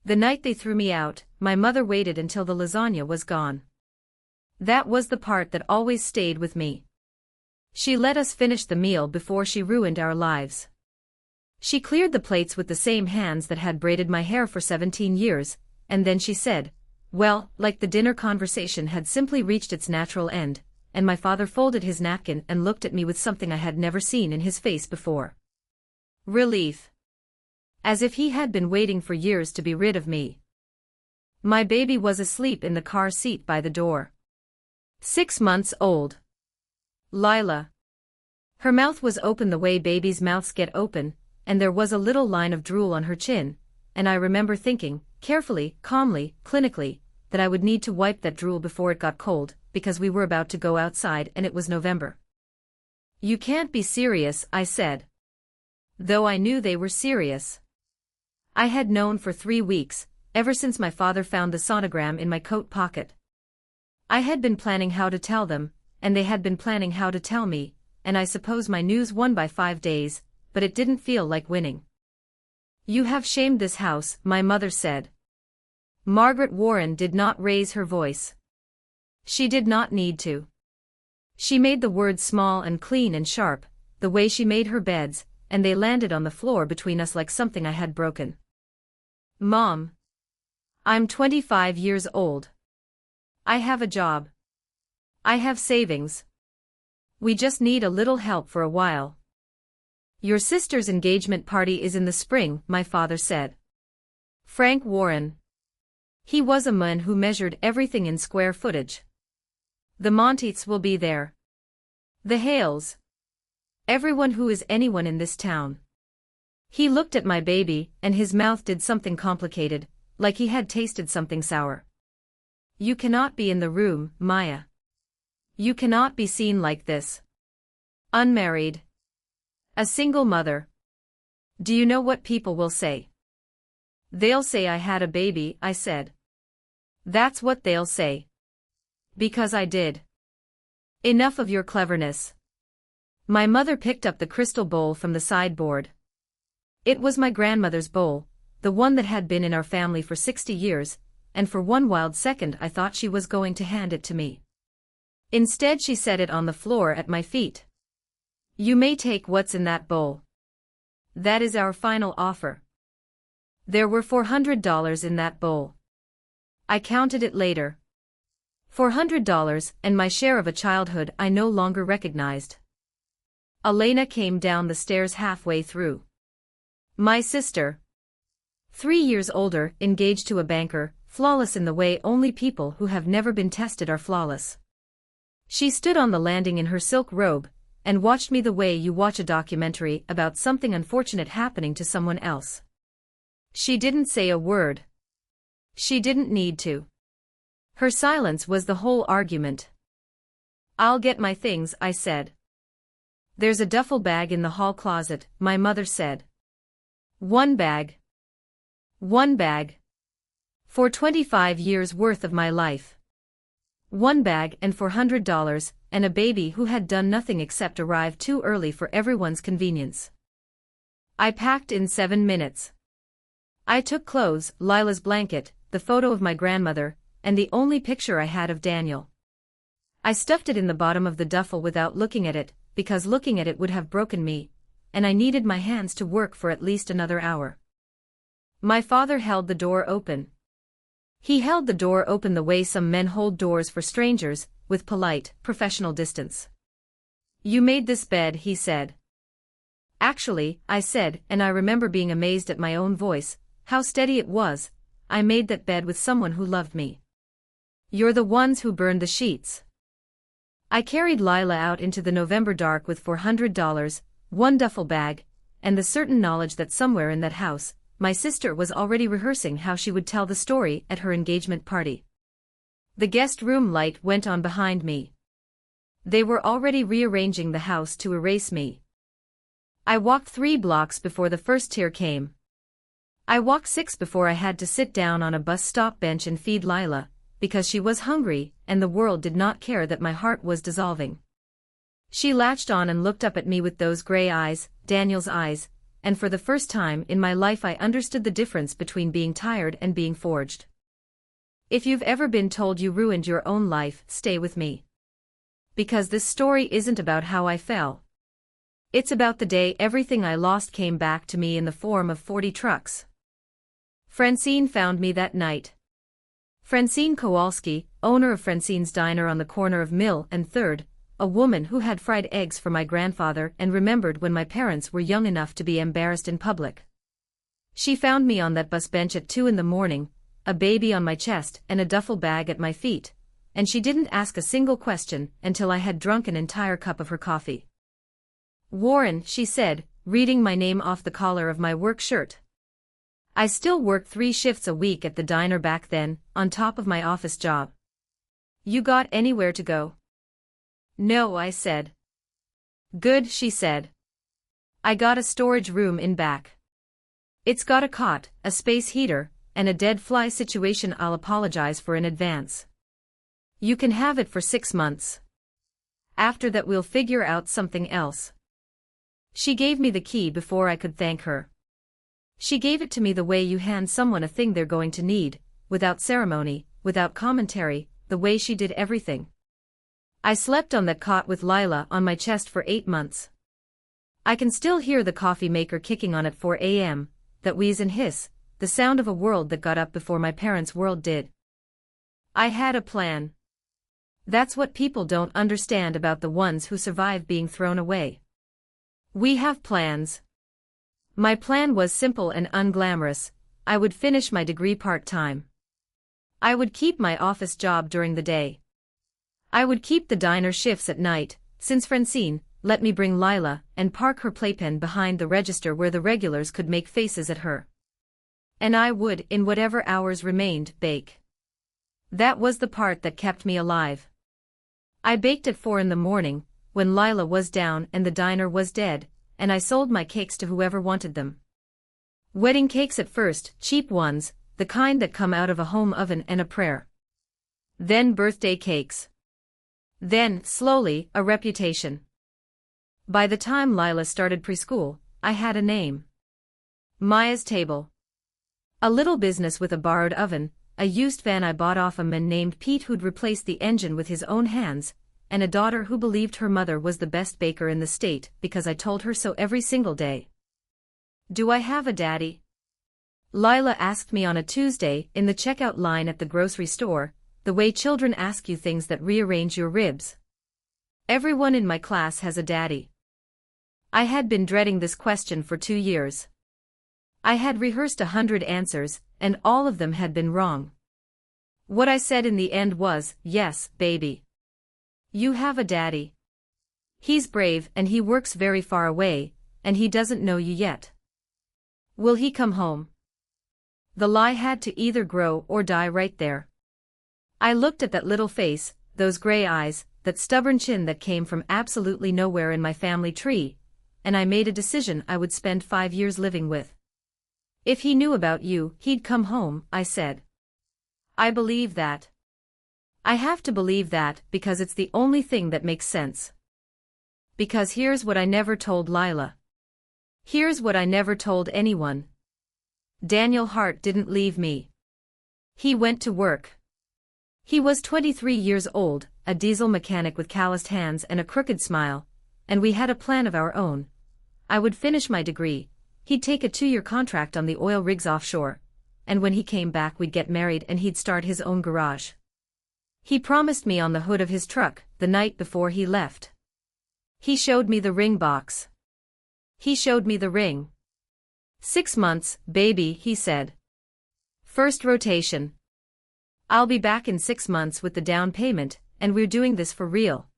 The night they threw me out, my mother waited until the lasagna was gone. That was the part that always stayed with me. She let us finish the meal before she ruined our lives. She cleared the plates with the same hands that had braided my hair for 17 years, and then she said, well, like the dinner conversation had simply reached its natural end, and my father folded his napkin and looked at me with something I had never seen in his face before. Relief. As if he had been waiting for years to be rid of me. My baby was asleep in the car seat by the door. 6 months old. Lila. Her mouth was open the way babies' mouths get open, and there was a little line of drool on her chin, and I remember thinking, carefully, calmly, clinically, that I would need to wipe that drool before it got cold, because we were about to go outside and it was November. You can't be serious, I said. Though I knew they were serious. I had known for 3 weeks, ever since my father found the sonogram in my coat pocket. I had been planning how to tell them, and they had been planning how to tell me, and I suppose my news won by 5 days, but it didn't feel like winning. You have shamed this house, my mother said. Margaret Warren did not raise her voice. She did not need to. She made the words small and clean and sharp, the way she made her beds, and they landed on the floor between us like something I had broken. Mom. I'm 25 years old. I have a job. I have savings. We just need a little help for a while. Your sister's engagement party is in the spring, my father said. Frank Warren. He was a man who measured everything in square footage. The Monteiths will be there. The Hales. Everyone who is anyone in this town. He looked at my baby, and his mouth did something complicated, like he had tasted something sour. You cannot be in the room, Maya. You cannot be seen like this. Unmarried. A single mother. Do you know what people will say? They'll say I had a baby, I said. That's what they'll say. Because I did. Enough of your cleverness. My mother picked up the crystal bowl from the sideboard. It was my grandmother's bowl, the one that had been in our family for 60 years, and for one wild second I thought she was going to hand it to me. Instead she set it on the floor at my feet. You may take what's in that bowl. That is our final offer. There were $400 in that bowl. I counted it later. $400 and my share of a childhood I no longer recognized. Elena came down the stairs halfway through. My sister. 3 years older, engaged to a banker, flawless in the way only people who have never been tested are flawless. She stood on the landing in her silk robe, and watched me the way you watch a documentary about something unfortunate happening to someone else. She didn't say a word. She didn't need to. Her silence was the whole argument. I'll get my things, I said. There's a duffel bag in the hall closet, my mother said. One bag. One bag. For 25 years worth of my life. One bag and $400, and a baby who had done nothing except arrive too early for everyone's convenience. I packed in 7 minutes. I took clothes, Lila's blanket, the photo of my grandmother, and the only picture I had of Daniel. I stuffed it in the bottom of the duffel without looking at it, because looking at it would have broken me, and I needed my hands to work for at least another hour. My father held the door open. He held the door open the way some men hold doors for strangers, with polite, professional distance. You made this bed, he said. Actually, I said, and I remember being amazed at my own voice, how steady it was. I made that bed with someone who loved me. You're the ones who burned the sheets. I carried Lila out into the November dark with $400, one duffel bag, and the certain knowledge that somewhere in that house, my sister was already rehearsing how she would tell the story at her engagement party. The guest room light went on behind me. They were already rearranging the house to erase me. I walked 3 blocks before the first tear came. I walked 6 before I had to sit down on a bus stop bench and feed Lila, because she was hungry, and the world did not care that my heart was dissolving. She latched on and looked up at me with those gray eyes, Daniel's eyes, and for the first time in my life I understood the difference between being tired and being forged. If you've ever been told you ruined your own life, stay with me. Because this story isn't about how I fell. It's about the day everything I lost came back to me in the form of 40 trucks. Francine found me that night. Francine Kowalski, owner of Francine's Diner on the corner of Mill and 3rd, a woman who had fried eggs for my grandfather and remembered when my parents were young enough to be embarrassed in public. She found me on that bus bench at 2 in the morning, a baby on my chest and a duffel bag at my feet, and she didn't ask a single question until I had drunk an entire cup of her coffee. "Warren," she said, reading my name off the collar of my work shirt. I still worked 3 shifts a week at the diner back then, on top of my office job. "You got anywhere to go?" "No," I said. "Good," she said. "I got a storage room in back. It's got a cot, a space heater, and a dead fly situation I'll apologize for in advance. You can have it for 6 months. After that we'll figure out something else." She gave me the key before I could thank her. She gave it to me the way you hand someone a thing they're going to need, without ceremony, without commentary, the way she did everything. I slept on that cot with Lila on my chest for 8 months. I can still hear the coffee maker kicking on at 4 a.m., that wheeze and hiss, the sound of a world that got up before my parents' world did. I had a plan. That's what people don't understand about the ones who survive being thrown away. We have plans. My plan was simple and unglamorous. I would finish my degree part-time. I would keep my office job during the day. I would keep the diner shifts at night, since Francine let me bring Lila and park her playpen behind the register where the regulars could make faces at her. And I would, in whatever hours remained, bake. That was the part that kept me alive. I baked at 4 in the morning, when Lila was down and the diner was dead, and I sold my cakes to whoever wanted them. Wedding cakes at first, cheap ones, the kind that come out of a home oven and a prayer. Then birthday cakes. Then, slowly, a reputation. By the time Lila started preschool, I had a name. Maya's Table. A little business with a borrowed oven, a used van I bought off a man named Pete who'd replaced the engine with his own hands, and a daughter who believed her mother was the best baker in the state because I told her so every single day. "Do I have a daddy?" Lila asked me on a Tuesday in the checkout line at the grocery store, the way children ask you things that rearrange your ribs. Everyone in my class has a daddy. I had been dreading this question for 2 years. I had rehearsed 100 answers, and all of them had been wrong. What I said in the end was, "Yes, baby. You have a daddy. He's brave and he works very far away, and he doesn't know you yet. Will he come home?" The lie had to either grow or die right there. I looked at that little face, those gray eyes, that stubborn chin that came from absolutely nowhere in my family tree, and I made a decision I would spend 5 years living with. "If he knew about you, he'd come home," I said. I believe that. I have to believe that because it's the only thing that makes sense. Because here's what I never told Lila. Here's what I never told anyone. Daniel Hart didn't leave me. He went to work. He was 23 years old, a diesel mechanic with calloused hands and a crooked smile, and we had a plan of our own. I would finish my degree, he'd take a 2-year contract on the oil rigs offshore, and when he came back we'd get married and he'd start his own garage. He promised me on the hood of his truck, the night before he left. He showed me the ring box. He showed me the ring. 6 months, baby, he said. First rotation. I'll be back in 6 months with the down payment, and we're doing this for real.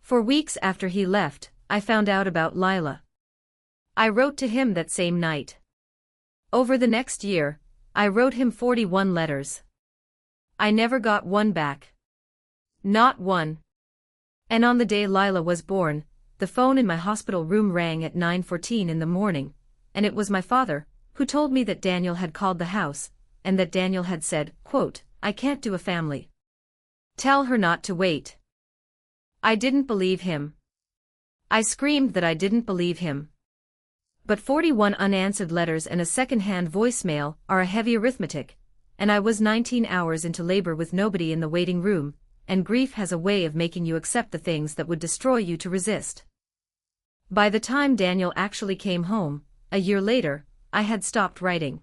For weeks after he left, I found out about Lila. I wrote to him that same night. Over the next year, I wrote him 41 letters. I never got one back. Not one. And on the day Lila was born, the phone in my hospital room rang at 9:14 in the morning, and it was my father, who told me that Daniel had called the house, and that Daniel had said, quote, "I can't do a family. Tell her not to wait." I didn't believe him. I screamed that I didn't believe him. But 41 unanswered letters and a second-hand voicemail are a heavy arithmetic, and I was 19 hours into labor with nobody in the waiting room, and grief has a way of making you accept the things that would destroy you to resist. By the time Daniel actually came home, a year later, I had stopped writing.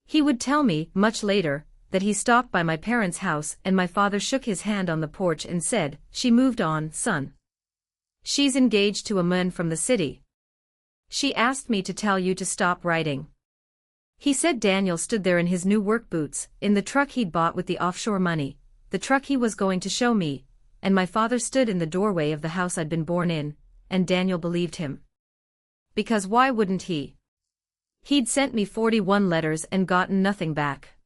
He would tell me, much later, that he stopped by my parents' house and my father shook his hand on the porch and said, "She moved on, son. She's engaged to a man from the city. She asked me to tell you to stop writing." He said Daniel stood there in his new work boots, in the truck he'd bought with the offshore money, the truck he was going to show me, and my father stood in the doorway of the house I'd been born in, and Daniel believed him. Because why wouldn't he? He'd sent me 41 letters and gotten nothing back.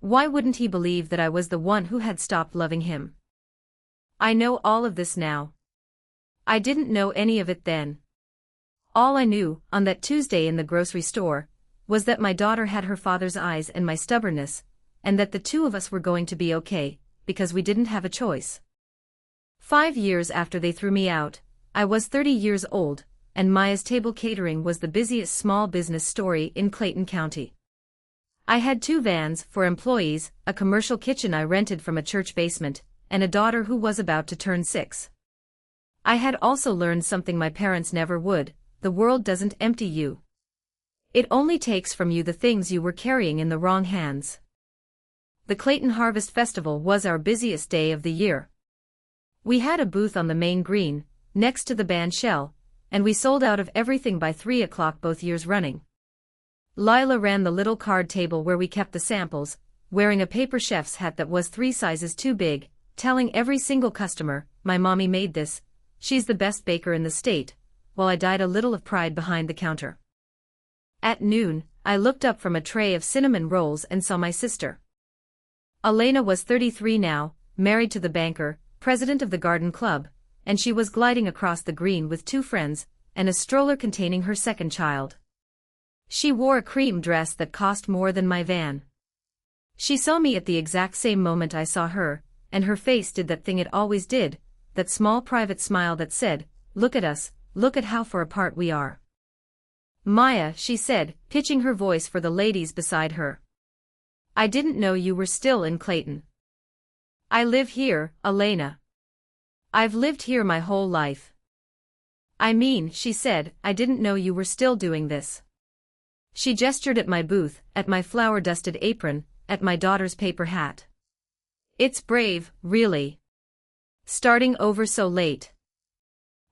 Why wouldn't he believe that I was the one who had stopped loving him? I know all of this now. I didn't know any of it then. All I knew, on that Tuesday in the grocery store, was that my daughter had her father's eyes and my stubbornness, and that the two of us were going to be okay, because we didn't have a choice. 5 years after they threw me out, I was 30 years old, and Maya's Table Catering was the busiest small business story in Clayton County. I had 2 vans for employees, a commercial kitchen I rented from a church basement, and a daughter who was about to turn 6. I had also learned something my parents never would: the world doesn't empty you. It only takes from you the things you were carrying in the wrong hands. The Clayton Harvest Festival was our busiest day of the year. We had a booth on the main green, next to the band shell, and we sold out of everything by 3 o'clock both years running. Lila ran the little card table where we kept the samples, wearing a paper chef's hat that was 3 sizes too big, telling every single customer, "My mommy made this, she's the best baker in the state," while I died a little of pride behind the counter. At noon, I looked up from a tray of cinnamon rolls and saw my sister. Elena was 33 now, married to the banker, president of the garden club, and she was gliding across the green with 2 friends, and a stroller containing her second child. She wore a cream dress that cost more than my van. She saw me at the exact same moment I saw her, and her face did that thing it always did, that small private smile that said, "Look at us, look at how far apart we are." "Maya," she said, pitching her voice for the ladies beside her. "I didn't know you were still in Clayton." "I live here, Elena. I've lived here my whole life." "I mean," she said, "I didn't know you were still doing this." She gestured at my booth, at my flour-dusted apron, at my daughter's paper hat. "It's brave, really. Starting over so late."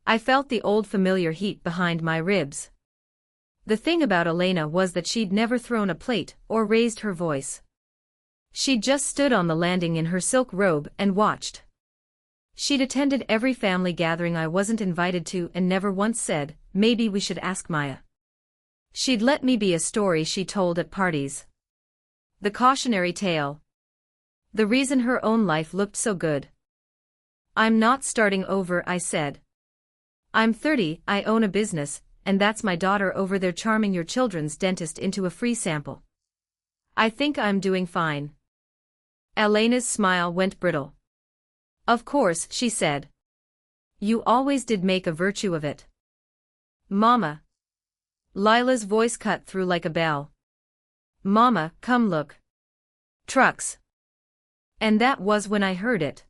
I felt the old familiar heat behind my ribs. The thing about Elena was that she'd never thrown a plate or raised her voice. She'd just stood on the landing in her silk robe and watched. She'd attended every family gathering I wasn't invited to and never once said, "Maybe we should ask Maya." She'd let me be a story she told at parties. The cautionary tale. The reason her own life looked so good. "I'm not starting over," I said. "I'm 30, I own a business, and that's my daughter over there charming your children's dentist into a free sample. I think I'm doing fine." Elena's smile went brittle. "Of course," she said. "You always did make a virtue of it." "Mama." Lila's voice cut through like a bell. "Mama, come look. Trucks." And that was when I heard it.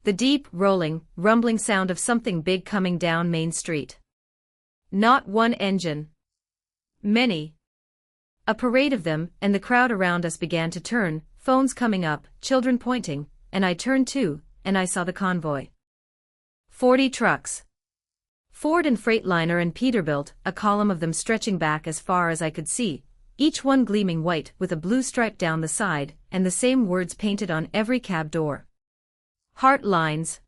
The deep, rolling, rumbling sound of something big coming down Main Street. Not one engine. Many. A parade of them, and the crowd around us began to turn, phones coming up, children pointing, and I turned too, and I saw the convoy. 40 trucks. Ford and Freightliner and Peterbilt, a column of them stretching back as far as I could see, each one gleaming white with a blue stripe down the side, and the same words painted on every cab door. Heart Lines.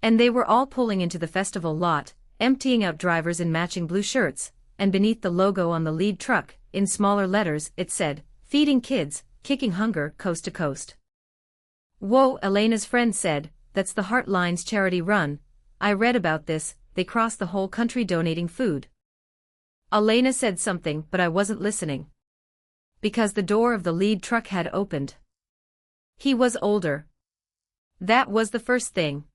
And they were all pulling into the festival lot, emptying out drivers in matching blue shirts, and beneath the logo on the lead truck, in smaller letters, it said, "Feeding kids, kicking hunger, coast to coast." "Whoa," Elena's friend said, "that's the Heart Lines charity run. I read about this, they cross the whole country donating food." Elena said something, but I wasn't listening. Because the door of the lead truck had opened. He was older. That was the first thing.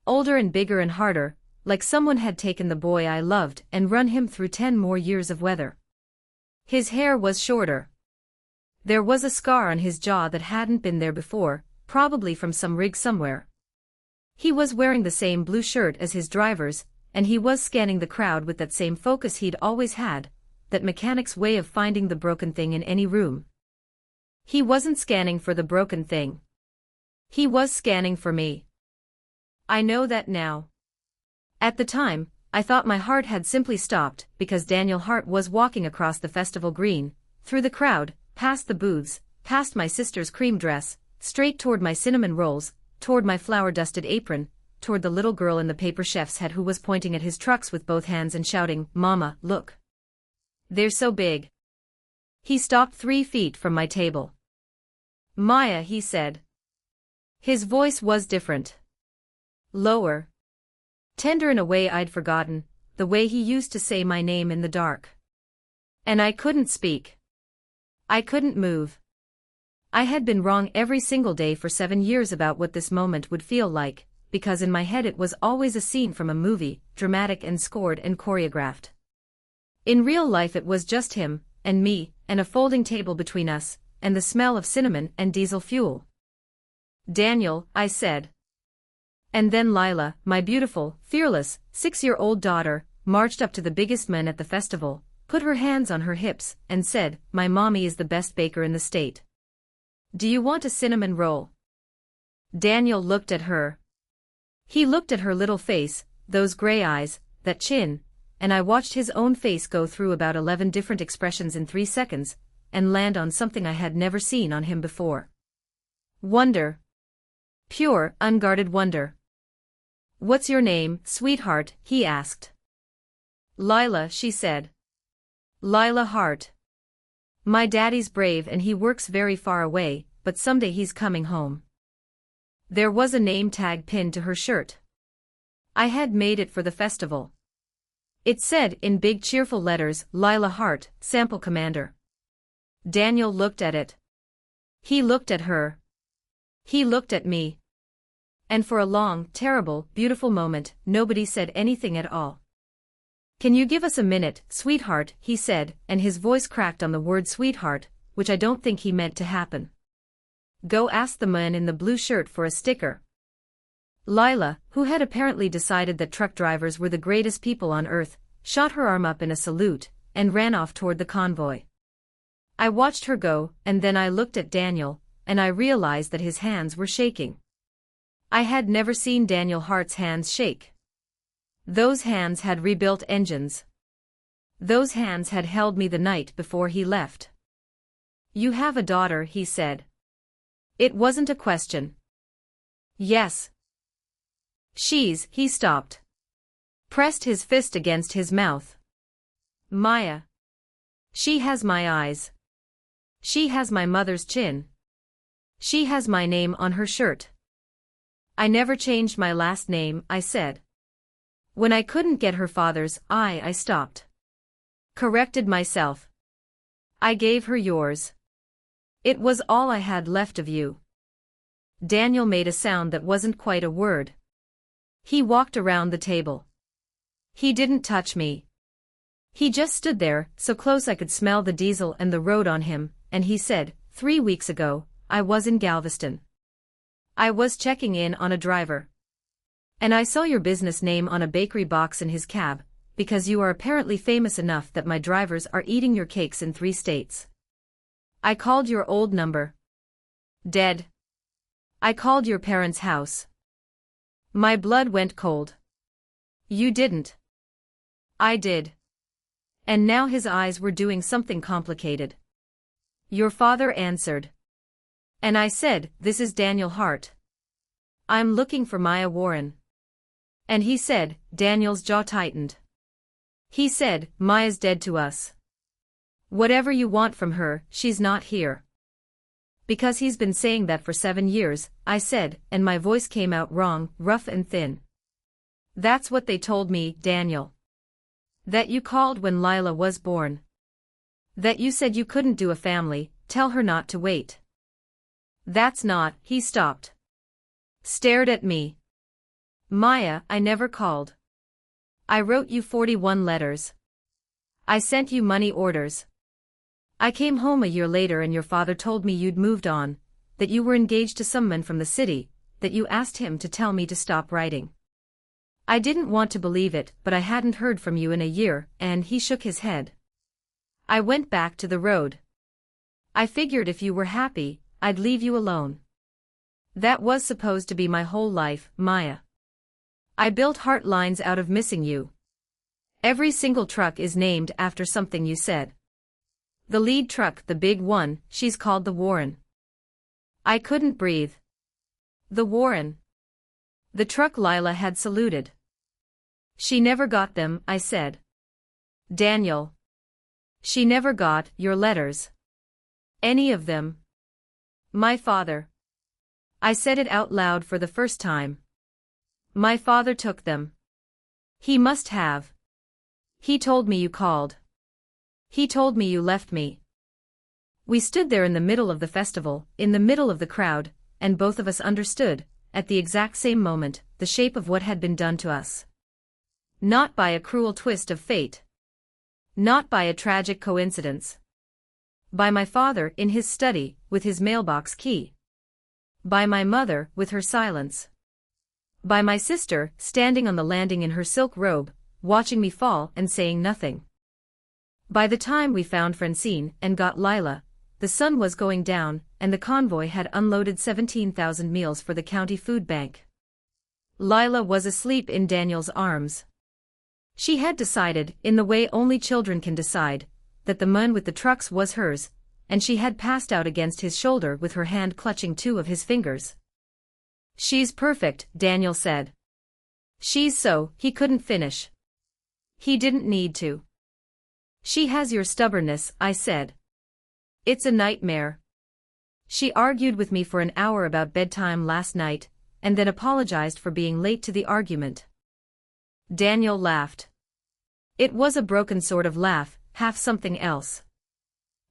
Older and bigger and harder, like someone had taken the boy I loved and run him through 10 more years of weather. His hair was shorter. There was a scar on his jaw that hadn't been there before, probably from some rig somewhere. He was wearing the same blue shirt as his drivers, and he was scanning the crowd with that same focus he'd always had, that mechanic's way of finding the broken thing in any room. He wasn't scanning for the broken thing. He was scanning for me. I know that now. At the time, I thought my heart had simply stopped because Daniel Hart was walking across the festival green, through the crowd, past the booths, past my sister's cream dress, straight toward my cinnamon rolls, toward my flour-dusted apron, toward the little girl in the paper chef's hat who was pointing at his trucks with both hands and shouting, "Mama, look. They're so big." He stopped 3 feet from my table. "Maya," he said. His voice was different. Lower. Tender in a way I'd forgotten, the way he used to say my name in the dark. And I couldn't speak. I couldn't move. I had been wrong every single day for 7 years about what this moment would feel like, because in my head it was always a scene from a movie, dramatic and scored and choreographed. In real life it was just him, and me, and a folding table between us, and the smell of cinnamon and diesel fuel. "Daniel," I said. And then Lila, my beautiful, fearless, 6-year-old daughter, marched up to the biggest man at the festival, put her hands on her hips, and said, "My mommy is the best baker in the state. Do you want a cinnamon roll?" Daniel looked at her. He looked at her little face, those gray eyes, that chin, and I watched his own face go through about 11 different expressions in 3 seconds, and land on something I had never seen on him before. Wonder. Pure, unguarded wonder. "What's your name, sweetheart?" he asked. "Lila," she said. "Lila Hart. My daddy's brave and he works very far away, but someday he's coming home." There was a name tag pinned to her shirt. I had made it for the festival. It said in big cheerful letters, "Lila Hart, Sample Commander." Daniel looked at it. He looked at her. He looked at me. And for a long, terrible, beautiful moment, nobody said anything at all. "Can you give us a minute, sweetheart?" he said, and his voice cracked on the word sweetheart, which I don't think he meant to happen. "Go ask the man in the blue shirt for a sticker." Lila, who had apparently decided that truck drivers were the greatest people on earth, shot her arm up in a salute, and ran off toward the convoy. I watched her go, and then I looked at Daniel, and I realized that his hands were shaking. I had never seen Daniel Hart's hands shake. Those hands had rebuilt engines. Those hands had held me the night before he left. "You have a daughter," he said. It wasn't a question. "Yes." He stopped. Pressed his fist against his mouth. "Maya. She has my eyes. She has my mother's chin. She has my name on her shirt." "I never changed my last name," I said. When I couldn't get her father's, I stopped. Corrected myself. "I gave her yours. It was all I had left of you." Daniel made a sound that wasn't quite a word. He walked around the table. He didn't touch me. He just stood there, so close I could smell the diesel and the road on him, and he said, 3 weeks ago, I was in Galveston. I was checking in on a driver. And I saw your business name on a bakery box in his cab, because you are apparently famous enough that my drivers are eating your cakes in 3 states. I called your old number. Dead. I called your parents' house. My blood went cold. You didn't. I did. And now his eyes were doing something complicated. Your father answered. And I said, "This is Daniel Hart. I'm looking for Maya Warren." And he said, Daniel's jaw tightened. He said, "Maya's dead to us. Whatever you want from her, she's not here." "Because he's been saying that for 7 years," I said, and my voice came out wrong, rough and thin. "That's what they told me, Daniel. That you called when Lila was born. That you said you couldn't do a family, tell her not to wait." "That's not," he stopped. Stared at me. "Maya, I never called. I wrote you 41 letters. I sent you money orders. I came home a year later and your father told me you'd moved on, that you were engaged to some man from the city, that you asked him to tell me to stop writing. I didn't want to believe it, but I hadn't heard from you in a year, and he shook his head. I went back to the road. I figured if you were happy, I'd leave you alone. That was supposed to be my whole life, Maya. I built heart lines out of missing you. Every single truck is named after something you said. The lead truck, the big one, she's called the Warren. I couldn't breathe. The Warren. The truck Lila had saluted. She never got them, I said. Daniel. She never got your letters. Any of them. My father. I said it out loud for the first time. My father took them. He must have. He told me you called. He told me you left me. We stood there in the middle of the festival, in the middle of the crowd, and both of us understood, at the exact same moment, the shape of what had been done to us. Not by a cruel twist of fate. Not by a tragic coincidence. By my father in his study, with his mailbox key. By my mother, with her silence. By my sister, standing on the landing in her silk robe, watching me fall and saying nothing. By the time we found Francine and got Lila, the sun was going down, and the convoy had unloaded 17,000 meals for the county food bank. Lila was asleep in Daniel's arms. She had decided, in the way only children can decide, that the man with the trucks was hers, and she had passed out against his shoulder with her hand clutching two of his fingers. She's perfect, Daniel said. She's so, he couldn't finish. He didn't need to. She has your stubbornness, I said. It's a nightmare. She argued with me for an hour about bedtime last night, and then apologized for being late to the argument. Daniel laughed. It was a broken sort of laugh, half something else.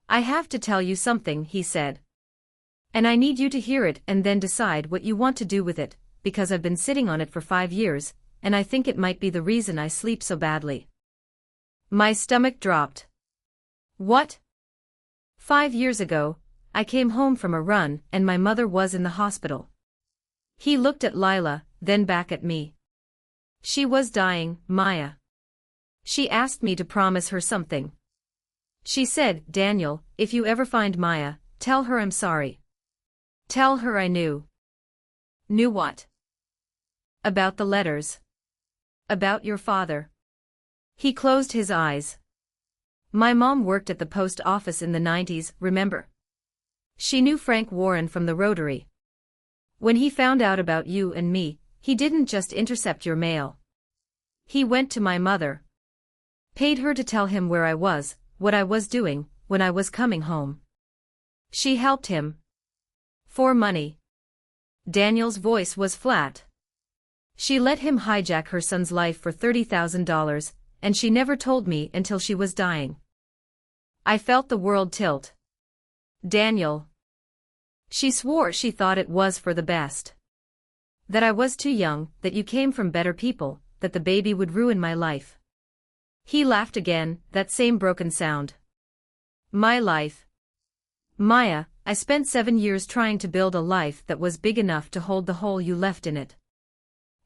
I have to tell you something, he said. And I need you to hear it and then decide what you want to do with it, because I've been sitting on it for 5 years, and I think it might be the reason I sleep so badly. My stomach dropped. What? 5 years ago, I came home from a run and my mother was in the hospital. He looked at Lila, then back at me. She was dying, Maya. She asked me to promise her something. She said, Daniel, if you ever find Maya, tell her I'm sorry. Tell her I knew. Knew what? About the letters. About your father. He closed his eyes. My mom worked at the post office in the 90s, remember? She knew Frank Warren from the Rotary. When he found out about you and me, he didn't just intercept your mail. He went to my mother. Paid her to tell him where I was, what I was doing, when I was coming home. She helped him. For money. Daniel's voice was flat. She let him hijack her son's life for $30,000, and she never told me until she was dying. I felt the world tilt. Daniel. She swore she thought it was for the best. That I was too young, that you came from better people, that the baby would ruin my life. He laughed again, that same broken sound. My life. Maya, I spent 7 years trying to build a life that was big enough to hold the hole you left in it.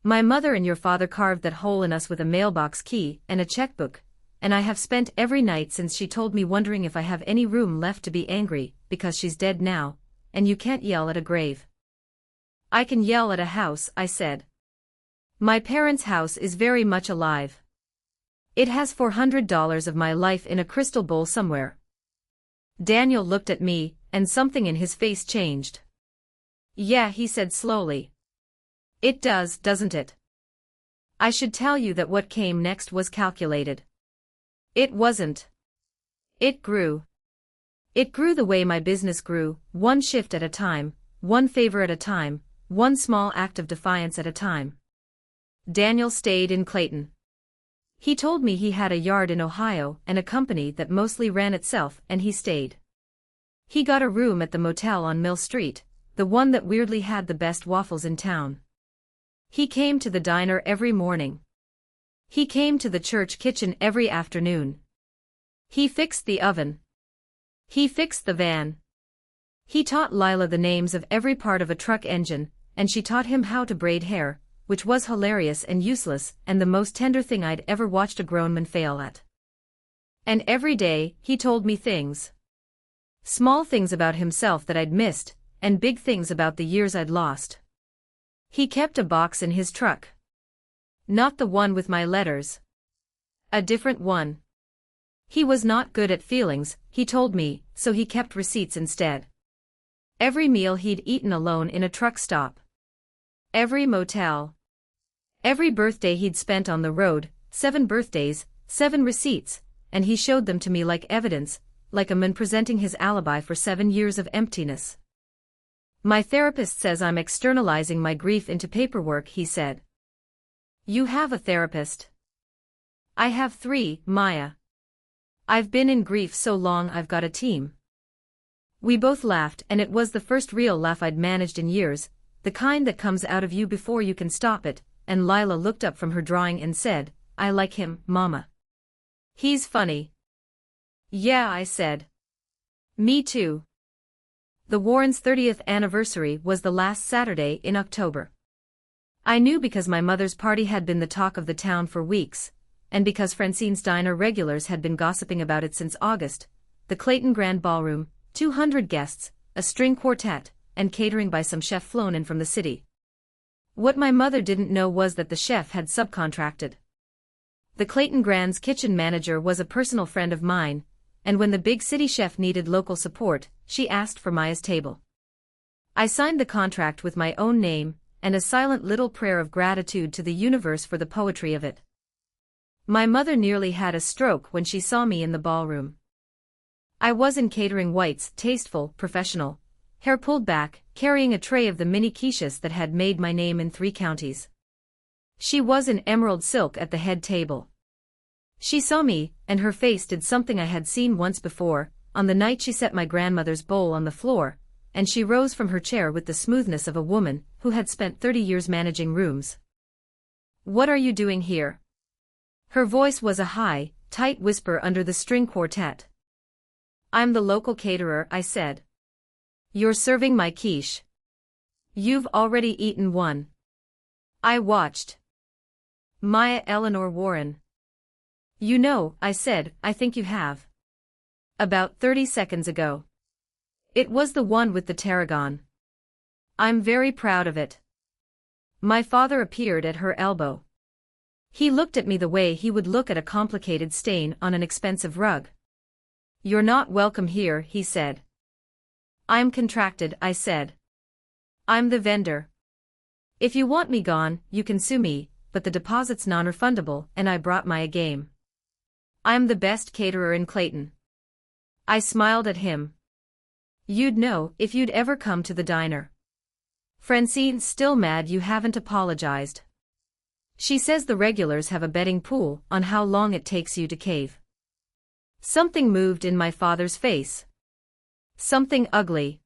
My mother and your father carved that hole in us with a mailbox key and a checkbook, and I have spent every night since she told me wondering if I have any room left to be angry, because she's dead now, and you can't yell at a grave. I can yell at a house, I said. My parents' house is very much alive. It has $400 of my life in a crystal bowl somewhere. Daniel looked at me, and something in his face changed. Yeah, he said slowly. It does, doesn't it? I should tell you that what came next was calculated. It wasn't. It grew. It grew the way my business grew, one shift at a time, one favor at a time, one small act of defiance at a time. Daniel stayed in Clayton. He told me he had a yard in Ohio and a company that mostly ran itself, and he stayed. He got a room at the motel on Mill Street, the one that weirdly had the best waffles in town. He came to the diner every morning. He came to the church kitchen every afternoon. He fixed the oven. He fixed the van. He taught Lila the names of every part of a truck engine, and she taught him how to braid hair, which was hilarious and useless and the most tender thing I'd ever watched a grown man fail at. And every day, he told me things. Small things about himself that I'd missed, and big things about the years I'd lost. He kept a box in his truck. Not the one with my letters. A different one. He was not good at feelings, he told me, so he kept receipts instead. Every meal he'd eaten alone in a truck stop. Every motel. Every birthday he'd spent on the road, 7 birthdays, 7 receipts, and he showed them to me like evidence, like a man presenting his alibi for 7 years of emptiness. My therapist says I'm externalizing my grief into paperwork, he said. You have a therapist? I have 3, Maya. I've been in grief so long I've got a team. We both laughed, and it was the first real laugh I'd managed in years, the kind that comes out of you before you can stop it, and Lila looked up from her drawing and said, I like him, Mama. He's funny. Yeah, I said. Me too. The Warrens' 30th anniversary was the last Saturday in October. I knew because my mother's party had been the talk of the town for weeks, and because Francine's diner regulars had been gossiping about it since August. The Clayton Grand Ballroom, 200 guests, a string quartet, and catering by some chef flown in from the city. What my mother didn't know was that the chef had subcontracted. The Clayton Grand's kitchen manager was a personal friend of mine, and when the big city chef needed local support, she asked for Maya's table. I signed the contract with my own name, and a silent little prayer of gratitude to the universe for the poetry of it. My mother nearly had a stroke when she saw me in the ballroom. I was in catering whites, tasteful, professional, hair pulled back, carrying a tray of the mini quiches that had made my name in 3 counties. She was in emerald silk at the head table. She saw me, and her face did something I had seen once before, on the night she set my grandmother's bowl on the floor, and she rose from her chair with the smoothness of a woman who had spent 30 years managing rooms. What are you doing here? Her voice was a high, tight whisper under the string quartet. I'm the local caterer, I said. You're serving my quiche. You've already eaten one. I watched. Maya Eleanor Warren. You know, I said, I think you have. About 30 seconds ago. It was the one with the tarragon. I'm very proud of it. My father appeared at her elbow. He looked at me the way he would look at a complicated stain on an expensive rug. You're not welcome here, he said. I'm contracted, I said. I'm the vendor. If you want me gone, you can sue me, but the deposit's non-refundable, and I brought my A game. I'm the best caterer in Clayton. I smiled at him. You'd know if you'd ever come to the diner. Francine's still mad you haven't apologized. She says the regulars have a betting pool on how long it takes you to cave. Something moved in my father's face. Something ugly.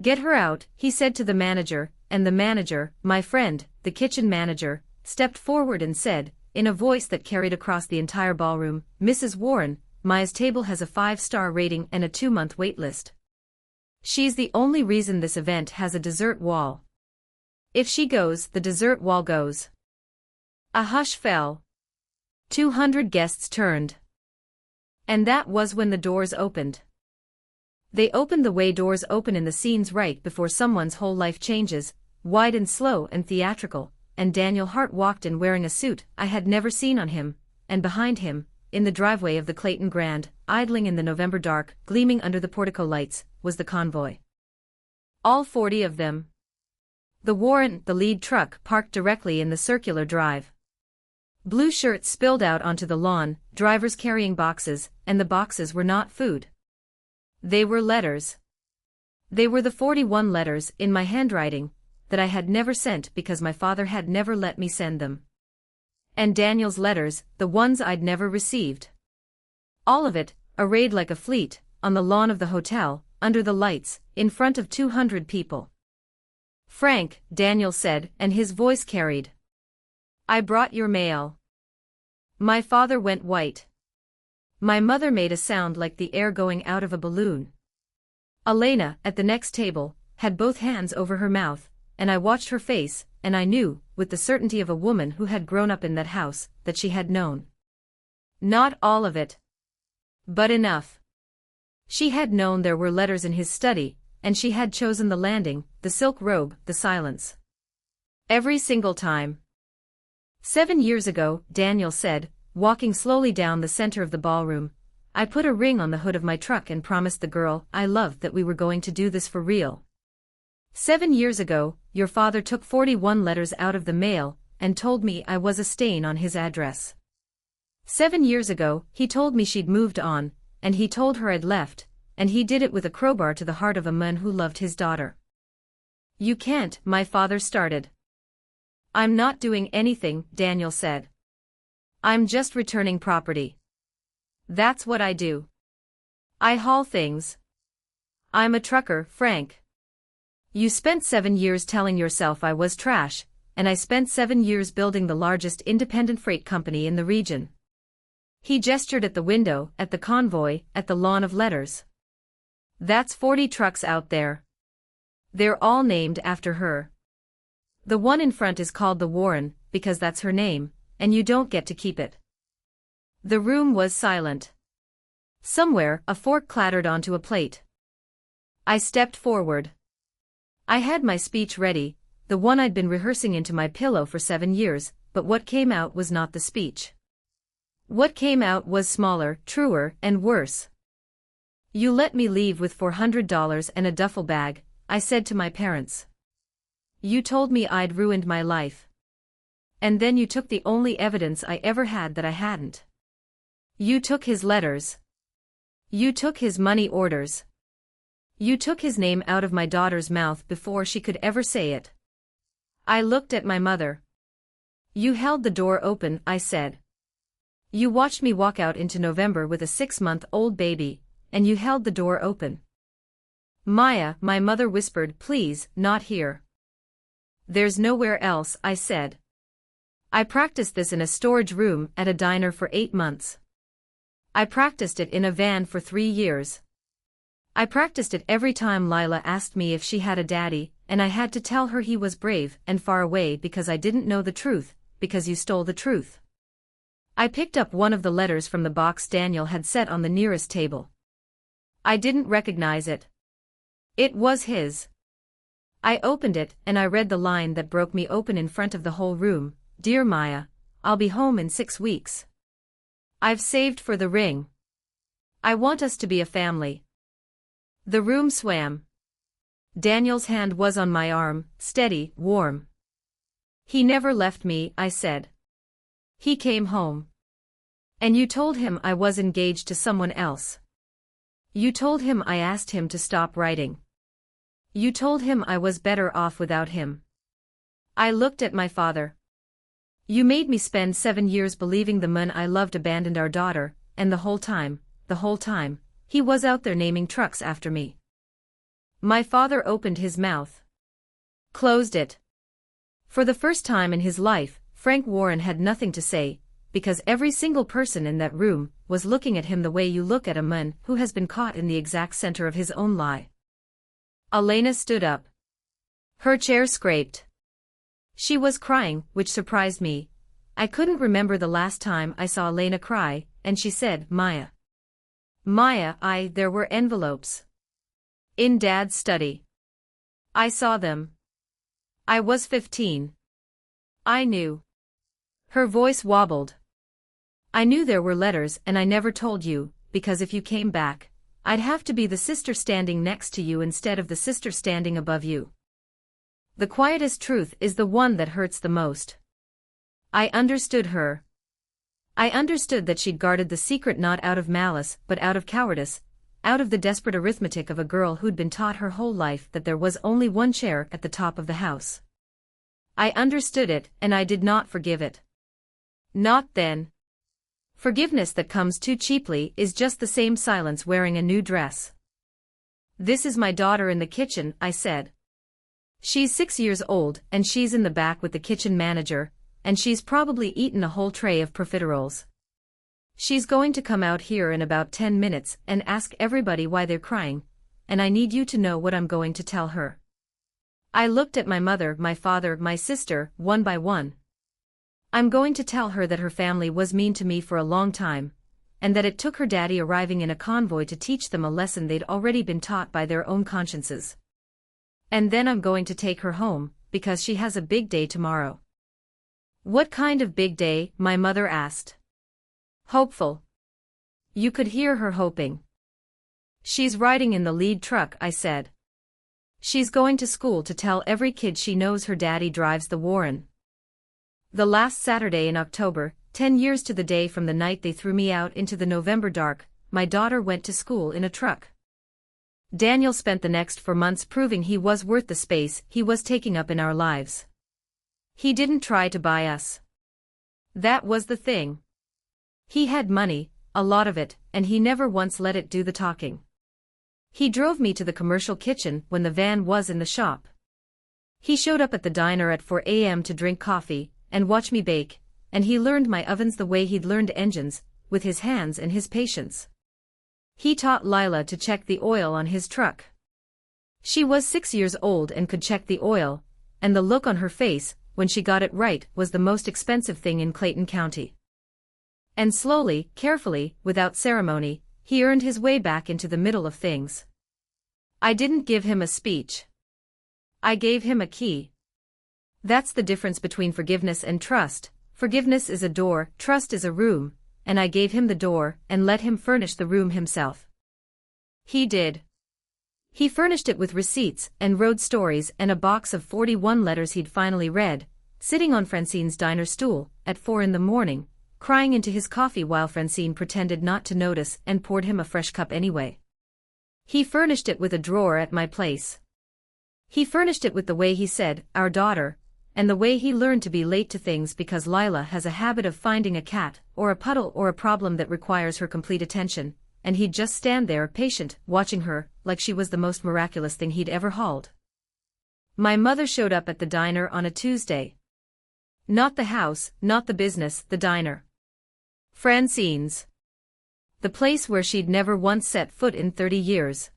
Get her out, he said to the manager, and the manager, my friend, the kitchen manager, stepped forward and said, in a voice that carried across the entire ballroom, Mrs. Warren, Maya's table has a 5-star rating and a 2-month wait list. She's the only reason this event has a dessert wall. If she goes, the dessert wall goes. A hush fell. 200 guests turned. And that was when the doors opened. They opened the way doors open in the scenes right before someone's whole life changes, wide and slow and theatrical, and Daniel Hart walked in wearing a suit I had never seen on him, and behind him, in the driveway of the Clayton Grand, idling in the November dark, gleaming under the portico lights, was the convoy. All 40 of them. The Warren, the lead truck, parked directly in the circular drive. Blue shirts spilled out onto the lawn, drivers carrying boxes, and the boxes were not food. They were letters. They were the 41 letters, in my handwriting, that I had never sent because my father had never let me send them. And Daniel's letters, the ones I'd never received. All of it, arrayed like a fleet, on the lawn of the hotel, under the lights, in front of 200 people. Frank, Daniel said, and his voice carried. I brought your mail. My father went white. My mother made a sound like the air going out of a balloon. Elena, at the next table, had both hands over her mouth, and I watched her face, and I knew, with the certainty of a woman who had grown up in that house, that she had known. Not all of it. But enough. She had known there were letters in his study, and she had chosen the landing, the silk robe, the silence. Every single time. 7 years ago, Daniel said, walking slowly down the center of the ballroom, I put a ring on the hood of my truck and promised the girl I loved that we were going to do this for real. 7 years ago, your father took 41 letters out of the mail and told me I was a stain on his address. 7 years ago, he told me she'd moved on, and he told her I'd left, and he did it with a crowbar to the heart of a man who loved his daughter. You can't, my father started. I'm not doing anything, Daniel said. I'm just returning property. That's what I do. I haul things. I'm a trucker, Frank. You spent 7 years telling yourself I was trash, and I spent 7 years building the largest independent freight company in the region. He gestured at the window, at the convoy, at the lawn of letters. That's 40 trucks out there. They're all named after her. The one in front is called the Warren, because that's her name, and you don't get to keep it. The room was silent. Somewhere, a fork clattered onto a plate. I stepped forward. I had my speech ready, the one I'd been rehearsing into my pillow for 7 years, but what came out was not the speech. What came out was smaller, truer, and worse. You let me leave with $400 and a duffel bag, I said to my parents. You told me I'd ruined my life. And then you took the only evidence I ever had that I hadn't. You took his letters. You took his money orders. You took his name out of my daughter's mouth before she could ever say it. I looked at my mother. You held the door open, I said. You watched me walk out into November with a 6-month-old baby, and you held the door open. Maya, my mother whispered, please, not here. There's nowhere else, I said. I practiced this in a storage room at a diner for 8 months. I practiced it in a van for 3 years. I practiced it every time Lila asked me if she had a daddy, and I had to tell her he was brave and far away because I didn't know the truth, because you stole the truth. I picked up one of the letters from the box Daniel had set on the nearest table. I didn't recognize it. It was his. I opened it and I read the line that broke me open in front of the whole room. Dear Maya, I'll be home in 6 weeks. I've saved for the ring. I want us to be a family. The room swam. Daniel's hand was on my arm, steady, warm. He never left me, I said. He came home. And you told him I was engaged to someone else. You told him I asked him to stop writing. You told him I was better off without him. I looked at my father. You made me spend 7 years believing the man I loved abandoned our daughter, and the whole time, he was out there naming trucks after me. My father opened his mouth. Closed it. For the first time in his life, Frank Warren had nothing to say, because every single person in that room was looking at him the way you look at a man who has been caught in the exact center of his own lie. Elena stood up. Her chair scraped. She was crying, which surprised me. I couldn't remember the last time I saw Elena cry, and she said, Maya. Maya, there were envelopes. In Dad's study. I saw them. I was 15. I knew. Her voice wobbled. I knew there were letters and I never told you, because if you came back, I'd have to be the sister standing next to you instead of the sister standing above you. The quietest truth is the one that hurts the most. I understood her. I understood that she'd guarded the secret not out of malice but out of cowardice, out of the desperate arithmetic of a girl who'd been taught her whole life that there was only one chair at the top of the house. I understood it and I did not forgive it. Not then. Forgiveness that comes too cheaply is just the same silence wearing a new dress. This is my daughter in the kitchen, I said. She's 6 years old and she's in the back with the kitchen manager, and she's probably eaten a whole tray of profiteroles. She's going to come out here in about 10 minutes and ask everybody why they're crying, and I need you to know what I'm going to tell her. I looked at my mother, my father, my sister, one by one. I'm going to tell her that her family was mean to me for a long time, and that it took her daddy arriving in a convoy to teach them a lesson they'd already been taught by their own consciences. And then I'm going to take her home, because she has a big day tomorrow. What kind of big day? My mother asked. Hopeful. You could hear her hoping. She's riding in the lead truck, I said. She's going to school to tell every kid she knows her daddy drives the Warren. The last Saturday in October, 10 years to the day from the night they threw me out into the November dark, my daughter went to school in a truck. Daniel spent the next 4 months proving he was worth the space he was taking up in our lives. He didn't try to buy us. That was the thing. He had money, a lot of it, and he never once let it do the talking. He drove me to the commercial kitchen when the van was in the shop. He showed up at the diner at 4 a.m. to drink coffee and watch me bake, and he learned my ovens the way he'd learned engines, with his hands and his patience. He taught Lila to check the oil on his truck. She was 6 years old and could check the oil, and the look on her face, when she got it right, was the most expensive thing in Clayton County. And slowly, carefully, without ceremony, he earned his way back into the middle of things. I didn't give him a speech. I gave him a key. That's the difference between forgiveness and trust. Forgiveness is a door, trust is a room, and I gave him the door and let him furnish the room himself. He did. He furnished it with receipts and road stories and a box of 41 letters he'd finally read, sitting on Francine's diner stool at 4 a.m, crying into his coffee while Francine pretended not to notice and poured him a fresh cup anyway. He furnished it with a drawer at my place. He furnished it with the way he said, our daughter, and the way he learned to be late to things because Lila has a habit of finding a cat, or a puddle or a problem that requires her complete attention, and he'd just stand there patient, watching her, like she was the most miraculous thing he'd ever hauled. My mother showed up at the diner on a Tuesday. Not the house, not the business, the diner. Francine's. The place where she'd never once set foot in 30 years.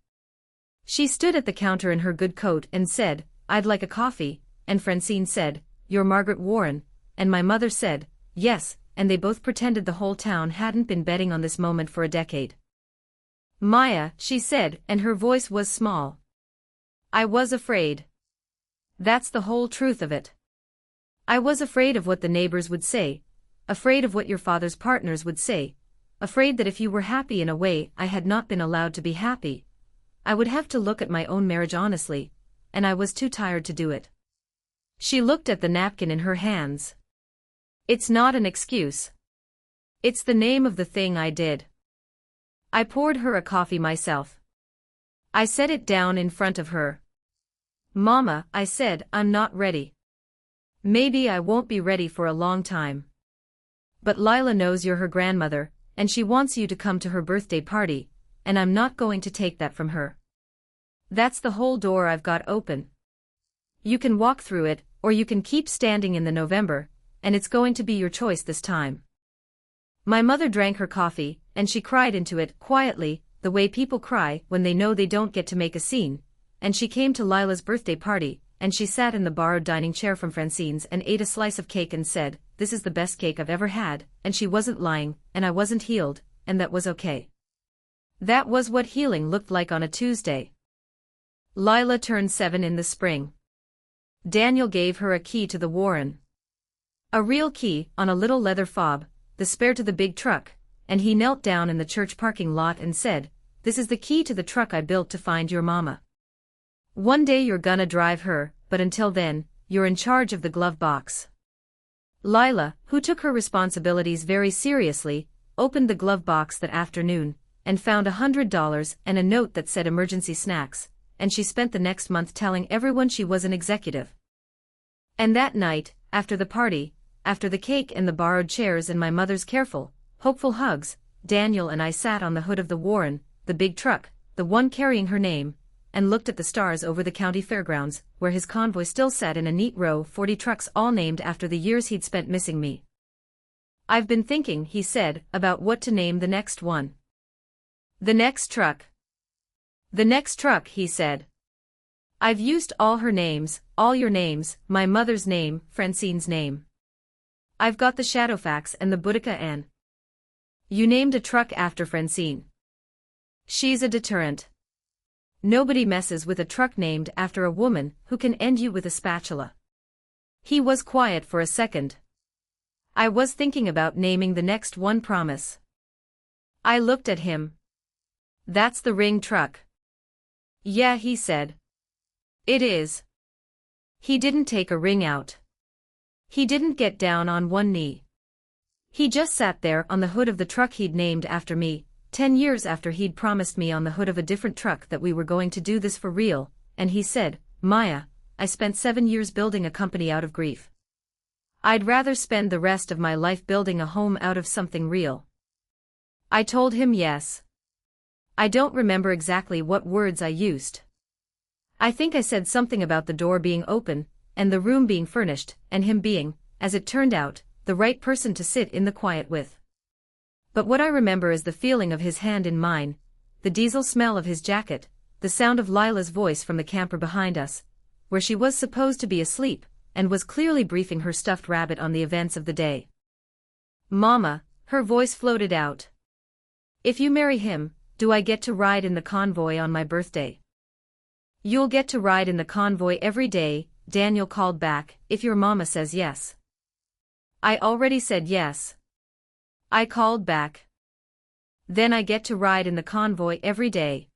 She stood at the counter in her good coat and said, I'd like a coffee, and Francine said, you're Margaret Warren, and my mother said, yes, and they both pretended the whole town hadn't been betting on this moment for a decade. Maya, she said, and her voice was small. I was afraid. That's the whole truth of it. I was afraid of what the neighbors would say, afraid of what your father's partners would say, afraid that if you were happy in a way I had not been allowed to be happy, I would have to look at my own marriage honestly, and I was too tired to do it. She looked at the napkin in her hands. It's not an excuse. It's the name of the thing I did. I poured her a coffee myself. I set it down in front of her. Mama, I said, I'm not ready. Maybe I won't be ready for a long time. But Lila knows you're her grandmother, and she wants you to come to her birthday party, and I'm not going to take that from her. That's the whole door I've got open. You can walk through it, or you can keep standing in the November, and it's going to be your choice this time. My mother drank her coffee, and she cried into it, quietly, the way people cry when they know they don't get to make a scene, and she came to Lila's birthday party, and she sat in the borrowed dining chair from Francine's and ate a slice of cake and said, this is the best cake I've ever had, and she wasn't lying, and I wasn't healed, and that was okay. That was what healing looked like on a Tuesday. Lila turned 7 in the spring. Daniel gave her a key to the Warren. A real key, on a little leather fob, the spare to the big truck, and he knelt down in the church parking lot and said, this is the key to the truck I built to find your mama. One day you're gonna drive her, but until then, you're in charge of the glove box. Lila, who took her responsibilities very seriously, opened the glove box that afternoon, and found $100 and a note that said emergency snacks, and she spent the next month telling everyone she was an executive. And that night, after the party, after the cake and the borrowed chairs and my mother's careful, hopeful hugs, Daniel and I sat on the hood of the Warren, the big truck, the one carrying her name, and looked at the stars over the county fairgrounds, where his convoy still sat in a neat row, 40 trucks all named after the years he'd spent missing me. I've been thinking, he said, about what to name the next one. The next truck. The next truck, he said. I've used all her names, all your names, my mother's name, Francine's name. I've got the Shadowfax and the Boudica Anne. You named a truck after Francine. She's a deterrent. Nobody messes with a truck named after a woman who can end you with a spatula. He was quiet for a second. I was thinking about naming the next one Promise. I looked at him. That's the ring truck. Yeah, he said. It is. He didn't take a ring out. He didn't get down on one knee. He just sat there on the hood of the truck he'd named after me, 10 years after he'd promised me on the hood of a different truck that we were going to do this for real, and he said, Maya, I spent 7 years building a company out of grief. I'd rather spend the rest of my life building a home out of something real. I told him yes. I don't remember exactly what words I used. I think I said something about the door being open, and the room being furnished, and him being, as it turned out, the right person to sit in the quiet with. But what I remember is the feeling of his hand in mine, the diesel smell of his jacket, the sound of Lila's voice from the camper behind us, where she was supposed to be asleep, and was clearly briefing her stuffed rabbit on the events of the day. Mama, her voice floated out. If you marry him, do I get to ride in the convoy on my birthday? You'll get to ride in the convoy every day, Daniel called back, if your mama says yes. I already said yes. I called back. Then I get to ride in the convoy every day.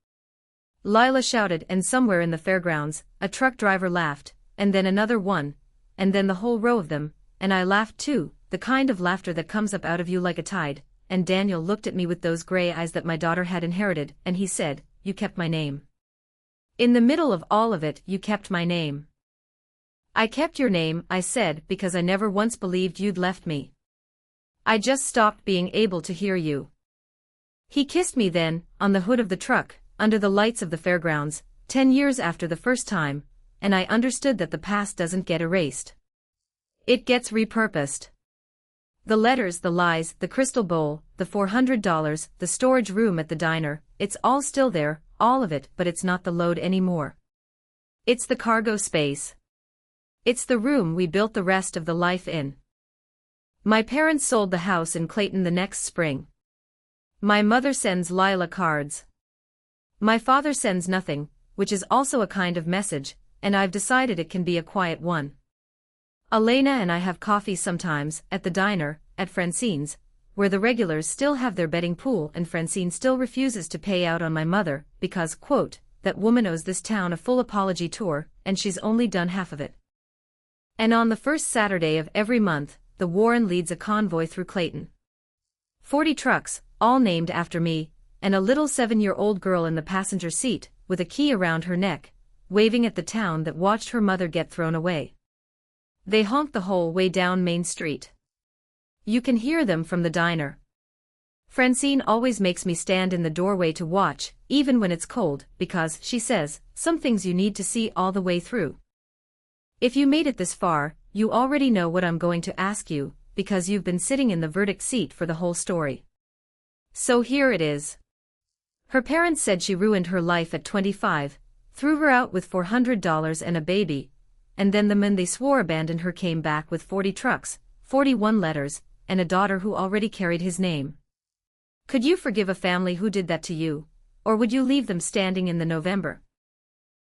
Lila shouted, and somewhere in the fairgrounds, a truck driver laughed, and then another one, and then the whole row of them, and I laughed too, the kind of laughter that comes up out of you like a tide, and Daniel looked at me with those gray eyes that my daughter had inherited, and he said, You kept my name. In the middle of all of it, you kept my name. I kept your name, I said, because I never once believed you'd left me. I just stopped being able to hear you. He kissed me then, on the hood of the truck, under the lights of the fairgrounds, 10 years after the first time, and I understood that the past doesn't get erased. It gets repurposed. The letters, the lies, the crystal bowl, the $400, the storage room at the diner, it's all still there, all of it, but it's not the load anymore. It's the cargo space. It's the room we built the rest of the life in. My parents sold the house in Clayton the next spring. My mother sends Lila cards. My father sends nothing, which is also a kind of message, and I've decided it can be a quiet one. Elena and I have coffee sometimes, at the diner, at Francine's, where the regulars still have their betting pool and Francine still refuses to pay out on my mother, because, quote, that woman owes this town a full apology tour, and she's only done half of it. And on the first Saturday of every month, the Warren leads a convoy through Clayton. 40 trucks, all named after me, and a little 7-year-old girl in the passenger seat, with a key around her neck, waving at the town that watched her mother get thrown away. They honk the whole way down Main Street. You can hear them from the diner. Francine always makes me stand in the doorway to watch, even when it's cold, because, she says, some things you need to see all the way through. If you made it this far, you already know what I'm going to ask you, because you've been sitting in the verdict seat for the whole story. So here it is. Her parents said she ruined her life at 25, threw her out with $400 and a baby, and then the men they swore abandoned her came back with 40 trucks, 41 letters, and a daughter who already carried his name. Could you forgive a family who did that to you, or would you leave them standing in the November?